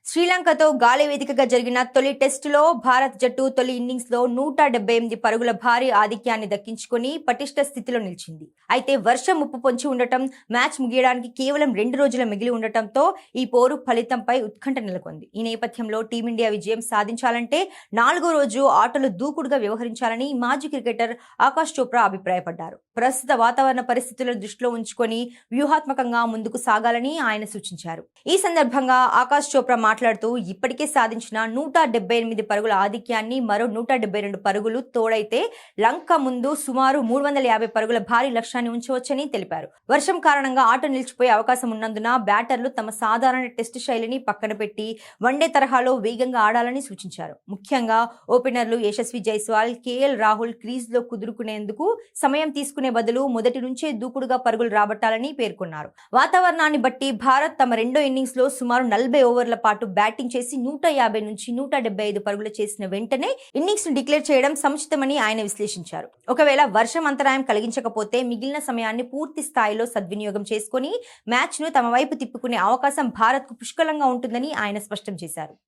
శ్రీలంకతో గాలి వేదికగా జరిగిన తొలి టెస్టులో భారత్ జట్టు తొలి ఇన్నింగ్స్లో 178 పరుగుల భారీ ఆధిక్యాన్ని దక్కించుకుని పటిష్ట స్థితిలో నిలిచింది. అయితే వర్షం ముప్పు పొంచి ఉండటం, మ్యాచ్ ముగియడానికి కేవలం 2 రోజుల మిగిలి ఉండటంతో ఈ పోరు ఫలితంపై ఉత్కంఠ నెలకొంది. ఈ నేపథ్యంలో టీమిండియా విజయం సాధించాలంటే 4వ రోజు ఆటలు దూకుడుగా వ్యవహరించాలని మాజీ క్రికెటర్ ఆకాష్ చోప్రా అభిప్రాయపడ్డారు. ప్రస్తుత వాతావరణ పరిస్థితులను దృష్టిలో ఉంచుకొని వ్యూహాత్మకంగా ముందుకు సాగాలని ఆయన సూచించారు. ఈ సందర్భంగా ఆకాష్ చోప్రా మాట్లాడుతూ ఇప్పటికే సాధించిన 178 పరుగుల ఆధిక్యాన్ని మరో 172 పరుగులు తోడైతే లంక ముందు సుమారు 350 పరుగుల భారీ లక్ష్యాన్ని ఉంచవచ్చని తెలిపారు. వర్షం కారణంగా ఆట నిలిచిపోయే అవకాశం ఉన్నందున బ్యాటర్లు తమ సాధారణ టెస్టు శైలిని పక్కన పెట్టి వన్డే తరహాలో వేగంగా ఆడాలని సూచించారు. ముఖ్యంగా ఓపెనర్లు యశస్వి జైస్వాల్, కేఎల్ రాహుల్ క్రీజ్లో కుదురుకునేందుకు సమయం తీసుకునే బదులు మొదటి నుంచే దూకుడుగా పరుగులు రాబట్టాలని పేర్కొన్నారు. వాతావరణాన్ని బట్టి భారత్ తమ రెండో ఇన్నింగ్స్ లో సుమారు 40 ఓవర్ల పాటు బ్యాటింగ్ చేసి 150 నుంచి 175 పరుగులు చేసిన వెంటనే ఇన్నింగ్స్ ను డిక్లేర్ చేయడం సముచితమని ఆయన విశ్లేషించారు. ఒకవేళ వర్షం అంతరాయం కలిగించకపోతే మిగిలిన సమయాన్ని పూర్తి స్థాయిలో సద్వినియోగం చేసుకుని మ్యాచ్ ను తమ వైపు తిప్పుకునే అవకాశం భారత్ కు పుష్కలంగా ఉంటుందని ఆయన స్పష్టం చేశారు.